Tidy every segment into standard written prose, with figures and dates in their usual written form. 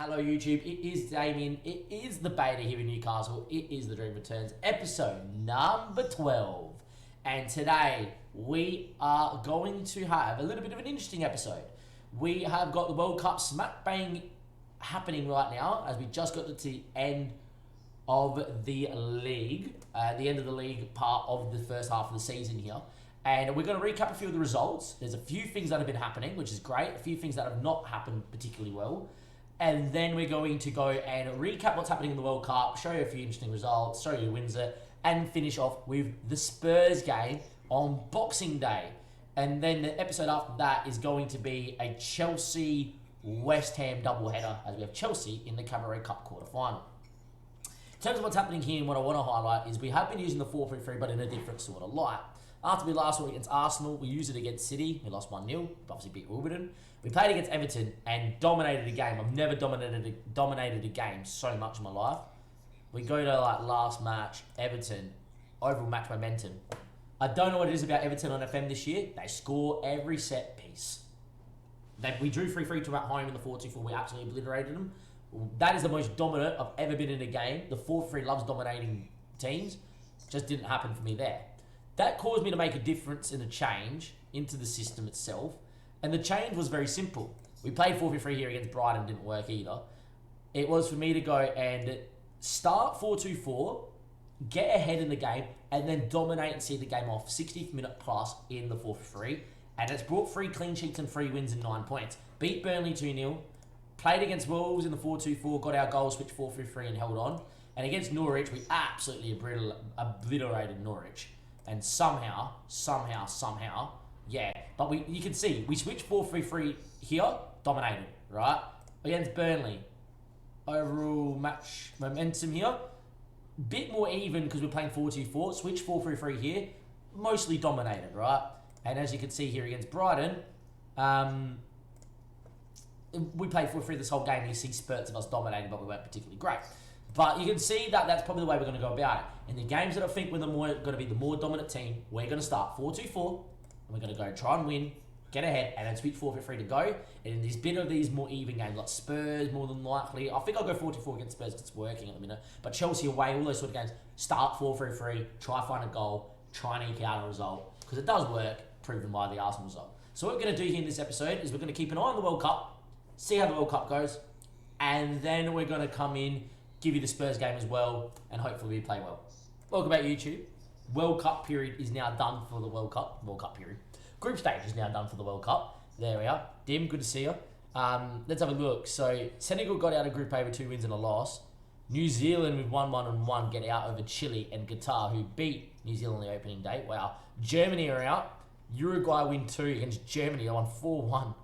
Hello YouTube, it is Damien, it is the beta here in Newcastle, it is The Dream Returns, episode number 12. And today we are going to have a little bit of an interesting episode. We have got the World Cup smack bang happening right now, as we just got to the end of the league, the end of the league part of the first half of the season here. And we're going to recap a few of the results. There's a few things that have been happening, which is great, a few things that have not happened particularly well. And then we're going to go and recap what's happening in the World Cup, show you a few interesting results, show you who wins it, and finish off with the Spurs game on Boxing Day. And then the episode after that is going to be a Chelsea-West Ham doubleheader, as we have Chelsea in the Cabaret Cup quarterfinal. In terms of what's happening here, and what I want to highlight is we have been using the 4-3-3, but in a different sort of light. After we last saw against Arsenal, we used it against City. We lost 1-0, obviously beat Wimbledon. We played against Everton and dominated a game. I've never dominated a game so much in my life. We go to last match, Everton, overall match momentum. I don't know what it is about Everton on FM this year. They score every set piece. We drew 3-3 to at home in the 4-2-4. We absolutely obliterated them. That is the most dominant I've ever been in a game. The 4-3 loves dominating teams. Just didn't happen for me there. That caused me to make a difference and a change into the system itself. And the change was very simple. We played 4-3-3 here against Brighton, didn't work either. It was for me to go and start 4-2-4, get ahead in the game, and then dominate and see the game off 60th minute plus in the 4-3. And it's brought 3 clean sheets and 3 wins and 9 points. Beat Burnley 2-0, played against Wolves in the 4-2-4, got our goal, switched 4-3-3 and held on. And against Norwich, we absolutely obliterated Norwich. And somehow, yeah. But you can see, we switched 4-3-3 here, dominated, right? Against Burnley, overall match momentum here, bit more even because we're playing 4-2-4, switched 4-3-3 here, mostly dominated, right? And as you can see here against Brighton, we played 4-3 this whole game, and you see spurts of us dominating, but we weren't particularly great. But you can see that that's probably the way we're going to go about it. In the games that I think we're going to be the more dominant team, we're going to start 4-2-4, and we're going to go try and win, get ahead, and then switch 4-3-3 to go. And in this bit of these more even games, like Spurs, more than likely, I think I'll go 4-2-4 against Spurs because it's working at the minute. But Chelsea away, all those sort of games, start 4-3-3, try find a goal, try and eke out a result. Because it does work, proven by the Arsenal result. So what we're going to do here in this episode is we're going to keep an eye on the World Cup, see how the World Cup goes, and then we're going to come in, give you the Spurs game as well, and hopefully we play well. Welcome back, YouTube. World Cup period is now done for the World Cup. World Cup period. Group stage is now done for the World Cup. There we are. Dim, good to see you. Let's have a look. So, Senegal got out of Group A with 2 wins and a loss. New Zealand with 1-1 get out over Chile and Qatar, who beat New Zealand on the opening day. Wow. Germany are out. Uruguay win 2 against Germany. They won 4-1.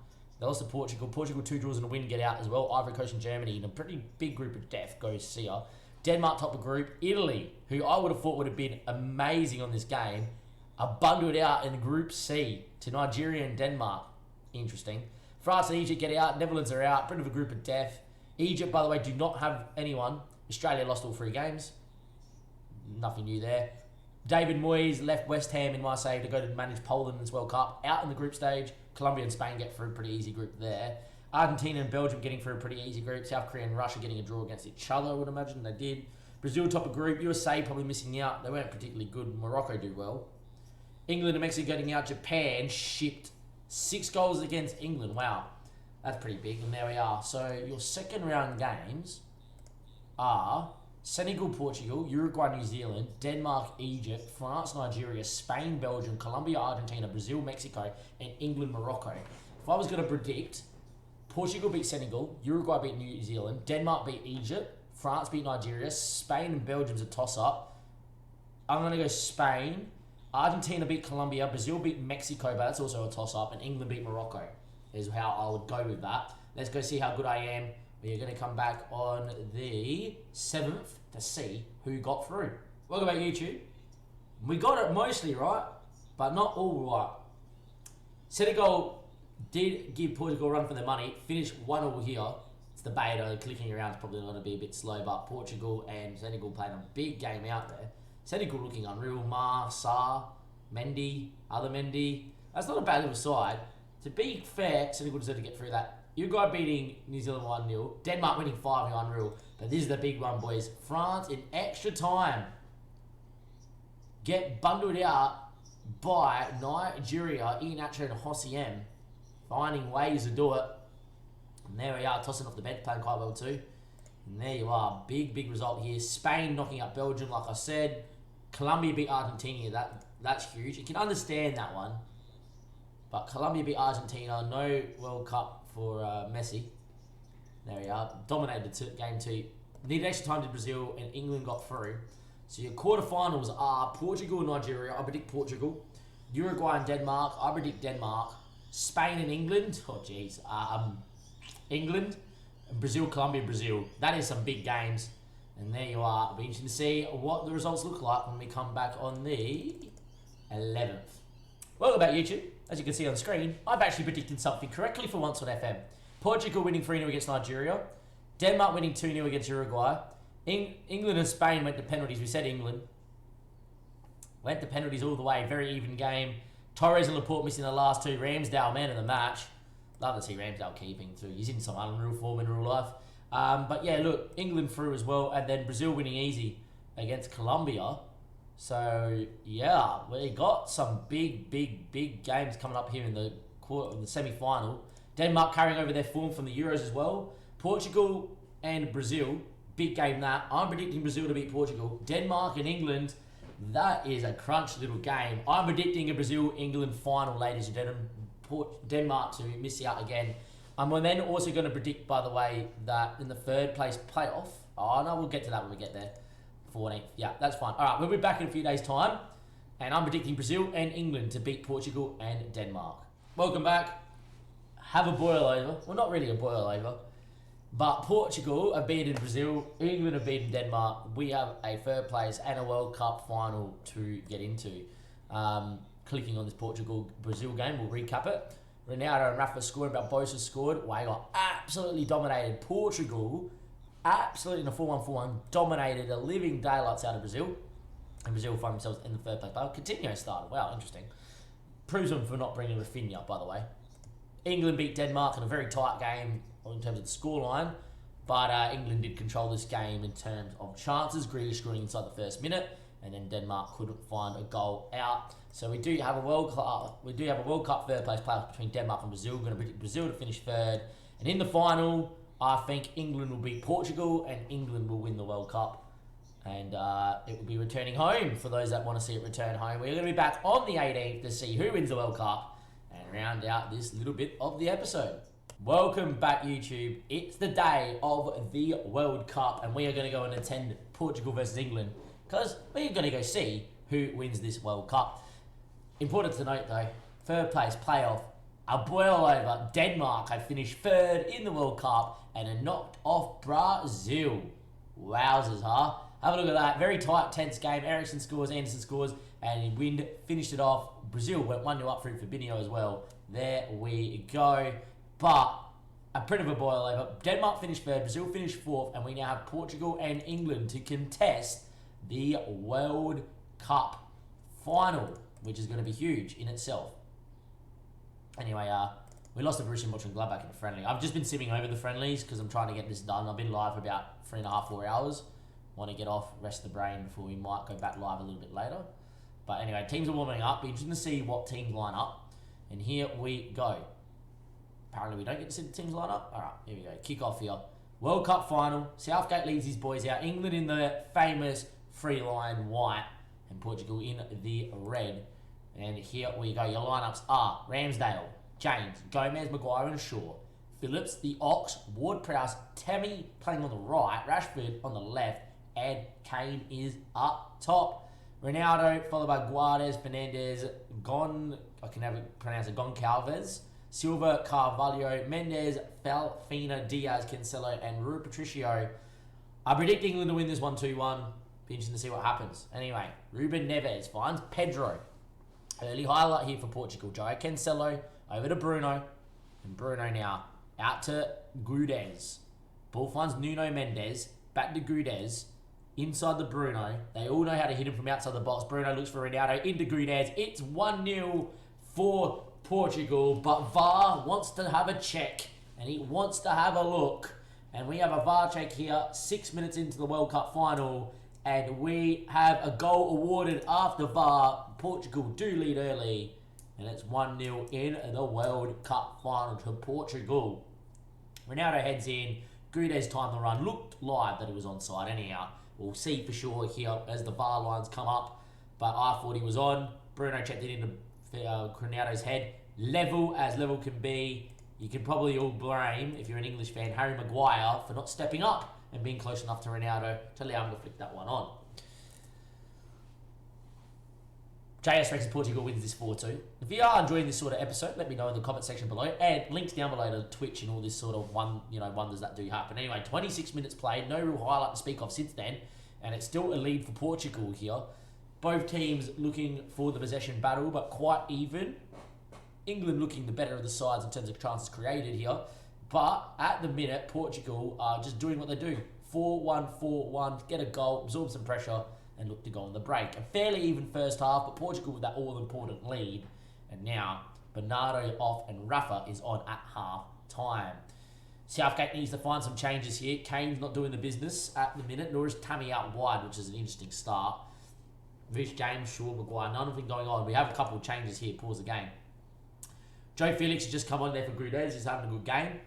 They lost to Portugal. Portugal 2 draws and a win get out as well. Ivory Coast and Germany in a pretty big group of death goes see ya. Denmark top of group. Italy, who I would have thought would have been amazing on this game, are bundled out in Group C to Nigeria and Denmark. Interesting. France and Egypt get out. Netherlands are out. Bit of a group of death. Egypt, by the way, do not have anyone. Australia lost all 3 games. Nothing new there. David Moyes left West Ham in Marseille to go to manage Poland in this World Cup. Out in the group stage. Colombia and Spain get through a pretty easy group there. Argentina and Belgium getting through a pretty easy group. South Korea and Russia getting a draw against each other, I would imagine they did. Brazil top of group. USA probably missing out. They weren't particularly good. Morocco do well. England and Mexico getting out. Japan shipped 6 goals against England. Wow. That's pretty big. And there we are. So your second round games are Senegal, Portugal, Uruguay, New Zealand, Denmark, Egypt, France, Nigeria, Spain, Belgium, Colombia, Argentina, Brazil, Mexico, and England, Morocco. If I was going to predict, Portugal beat Senegal, Uruguay beat New Zealand, Denmark beat Egypt, France beat Nigeria, Spain and Belgium's a toss-up. I'm going to go Spain, Argentina beat Colombia, Brazil beat Mexico, but that's also a toss-up, and England beat Morocco is how I would go with that. Let's go see how good I am. We're going to come back on the 7th to see who got through. Welcome back, YouTube. We got it mostly right, but not all right. Senegal did give Portugal a run for their money, finished 1-1 here. It's the beta, clicking around is probably going to be a bit slow, but Portugal and Senegal playing a big game out there. Senegal looking unreal. Sarr, Mendy, other Mendy. That's not a bad little side. To be fair, Senegal deserved to get through that Uruguay beating New Zealand 1-0. Denmark winning 5-0, unreal. But this is the big one, boys. France in extra time get bundled out by Nigeria, Iheanacho and Hossiem, finding ways to do it. And there we are, tossing off the bench, playing quite well too. And there you are, big result here. Spain knocking out Belgium, like I said. Colombia beat Argentina, that's huge. You can understand that one. But Colombia beat Argentina, no World Cup for Messi. There we are, dominated game 2. Needed extra time to Brazil, and England got through. So your quarterfinals are Portugal and Nigeria. I predict Portugal. Uruguay and Denmark. I predict Denmark. Spain and England. Oh, jeez. England. Brazil, Colombia, Brazil. That is some big games. And there you are. It'll be interesting to see what the results look like when we come back on the 11th. Welcome back, YouTube. As you can see on the screen, I've actually predicted something correctly for once on FM. Portugal winning 3-0 against Nigeria. Denmark winning 2-0 against Uruguay. England and Spain went to penalties. We said England. Went to penalties all the way. Very even game. Torres and Laporte missing the last 2. Ramsdale, man of the match. Love to see Ramsdale keeping too. He's in some unreal form in real life. But yeah, look, England through as well. And then Brazil winning easy against Colombia. So yeah, we got some big games coming up here in the semi-final. Denmark carrying over their form from the Euros as well. Portugal and Brazil. Big game that. I'm predicting Brazil to beat Portugal. Denmark and England, that is a crunch little game. I'm predicting a Brazil-England final, ladies and gentlemen. Denmark to miss out again. I'm then also going to predict, by the way, that in the 3rd place playoff. Oh, no, we'll get to that when we get there. 14th. Yeah, that's fine. All right, we'll be back in a few days' time. And I'm predicting Brazil and England to beat Portugal and Denmark. Welcome back. Have a boil over. Well, not really a boil over. But Portugal have beaten Brazil, England have beaten Denmark. We have a 3rd place and a World Cup final to get into. Clicking on this Portugal-Brazil game, we'll recap it. Ronaldo and Rafa scored, Barbosa scored. They got absolutely dominated. Portugal, absolutely in a 4-1-4-1, dominated the living daylights out of Brazil. And Brazil find themselves in the 3rd place. But Coutinho started. Wow, interesting. Proves them for not bringing Rafinha, by the way. England beat Denmark in a very tight game in terms of the scoreline, but England did control this game in terms of chances. Grealish scoring inside the 1st minute, and then Denmark couldn't find a goal out. So we do have a World Cup 3rd place playoff between Denmark and Brazil. We're going to predict Brazil to finish 3rd, and in the final, I think England will beat Portugal, and England will win the World Cup, and it will be returning home for those that want to see it return home. We're going to be back on the 18th to see who wins the World Cup and round out this little bit of the episode. Welcome back, YouTube. It's the day of the World Cup, and we are going to go and attend Portugal versus England because we're going to go see who wins this World Cup. Important to note, though, 3rd place playoff, a boil over. Denmark had finished 3rd in the World Cup and had knocked off Brazil. Wowzers, huh? Have a look at that. Very tight, tense game. Ericsson scores, Anderson scores, and Wind finished it off. Brazil went 1-0 up through Fabinho as well. There we go. But a bit of a boil over. Denmark finished 3rd, Brazil finished 4th, and we now have Portugal and England to contest the World Cup final, which is going to be huge in itself. Anyway, we lost to Borussia Mönchengladbach in a friendly. I've just been simming over the friendlies because I'm trying to get this done. I've been live for about 3.5, 4 hours. Want to get off, rest the brain before we might go back live a little bit later. But anyway, teams are warming up. Be interesting to see what teams line up. And here we go. Apparently we don't get to see the teams line up. All right, here we go. Kick off here. World Cup final. Southgate leads his boys out. England in the famous free line white and Portugal in the red. And here we go. Your lineups are Ramsdale, James, Gomez, Maguire and Shaw. Phillips, the Ox, Ward-Prowse, Tammy playing on the right, Rashford on the left, and Kane is up top. Ronaldo, followed by Guardes, Fernandes, Goncalves, Silva, Carvalho, Mendes, Falfina, Diaz, Cancelo, and Rui Patricio. I predict England to win this 1-2-1. Be interesting to see what happens. Anyway, Ruben Neves finds Pedro. Early highlight here for Portugal. Joao Cancelo over to Bruno. And Bruno now out to Guedes. Ball finds Nuno Mendes. Back to Guedes. Inside the Bruno. They all know how to hit him from outside the box. Bruno looks for Ronaldo into Guedes. It's 1-0 for Portugal. But VAR wants to have a check and he wants to have a look. And we have a VAR check here, 6 minutes into the World Cup final, and we have a goal awarded after VAR. Portugal do lead early, and it's 1-0 in the World Cup final to Portugal. Ronaldo heads in. Guedes timed the run. Looked live that he was onside anyhow. We'll see for sure here as the VAR lines come up, but I thought he was on. Bruno checked it into Ronaldo's head. Level as level can be. You can probably all blame, if you're an English fan, Harry Maguire for not stepping up and being close enough to Ronaldo to allow him to flick that one on. JS reckons Portugal wins this 4-2. If you are enjoying this sort of episode, let me know in the comment section below, and links down below to Twitch and all this sort of wonders that do happen. Anyway, 26 minutes played, no real highlight to speak of since then, and it's still a lead for Portugal here. Both teams looking for the possession battle, but quite even. England looking the better of the sides in terms of chances created here. But at the minute, Portugal are just doing what they do. 4-1, 4-1, get a goal, absorb some pressure, and look to go on the break. A fairly even first half, but Portugal with that all-important lead. And now, Bernardo off and Rafa is on at half-time. Southgate needs to find some changes here. Kane's not doing the business at the minute, nor is Tammy out wide, which is an interesting start. Rich James, Shaw, Maguire, none of them going on. We have a couple of changes here. Pause the game. Joe Felix has just come on there for Guedes. He's having a good game.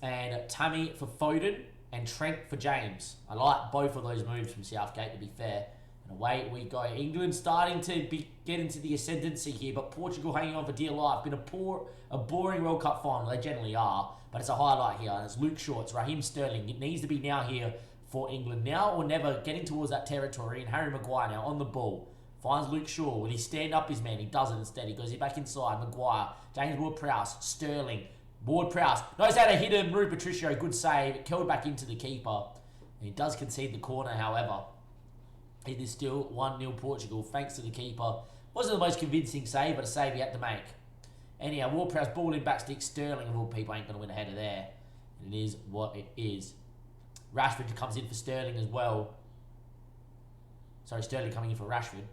And Tammy for Foden and Trent for James. I like both of those moves from Southgate, to be fair. And away we go. England starting to get into the ascendancy here, but Portugal hanging on for dear life. Been a boring World Cup final. They generally are. But it's a highlight here. And it's Luke Shaw. It's Raheem Sterling. It needs to be now here for England. Now or never, getting towards that territory. And Harry Maguire now on the ball. Finds Luke Shaw. Will he stand up his man? He doesn't instead. He goes back inside. Maguire. James Ward-Prowse. Sterling. Ward-Prowse. Knows how to hit him. Rui Patricio. Good save. It curled back into the keeper. And he does concede the corner, however. It is still 1-0 Portugal, thanks to the keeper. Wasn't the most convincing save, but a save he had to make. Anyhow, Ward-Prowse ball in backstick. Sterling, of all people, ain't going to win a header there. And it is what it is. Rashford comes in for Sterling as well. Sorry, Sterling coming in for Rashford.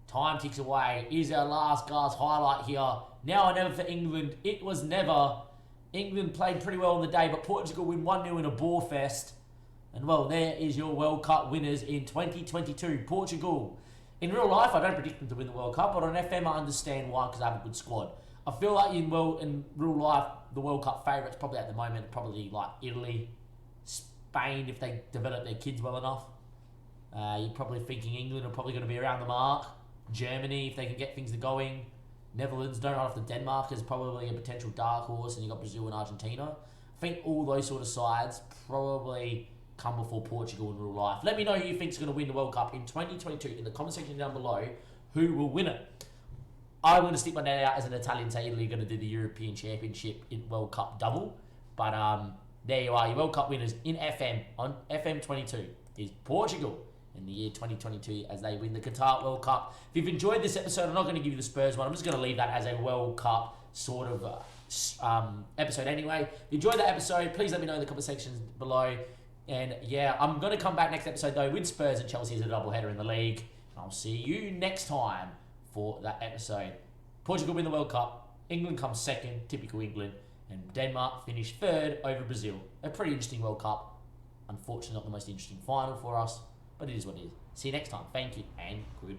Time ticks away. Is our last gasp highlight here. Now or never for England. It was never. England played pretty well on the day, but Portugal win 1-0 in a bore fest. And well, there is your World Cup winners in 2022. Portugal. In real life, I don't predict them to win the World Cup, but on FM, I understand why, because I have a good squad. I feel like in real life, the World Cup favourites probably at the moment are probably like Italy, Spain, if they develop their kids well enough. You're probably thinking England are probably going to be around the mark. Germany, if they can get things going. Netherlands, don't run off to Denmark, is probably a potential dark horse, and you've got Brazil and Argentina. I think all those sort of sides probably come before Portugal in real life. Let me know who you think is going to win the World Cup in 2022 in the comment section down below. Who will win it? I'm going to stick my neck out as an Italian, say Italy are going to do the European Championship in World Cup double. But there you are, your World Cup winners in FM on FM22 is Portugal in the year 2022 as they win the Qatar World Cup. If you've enjoyed this episode, I'm not going to give you the Spurs one. I'm just going to leave that as a World Cup sort of episode anyway. If you enjoyed that episode, please let me know in the comment sections below. And yeah, I'm going to come back next episode though with Spurs and Chelsea as a doubleheader in the league. I'll see you next time for that episode. Portugal win the World Cup. England comes second, typical England. And Denmark finished third over Brazil. A pretty interesting World Cup. Unfortunately, not the most interesting final for us, but it is what it is. See you next time. Thank you and good.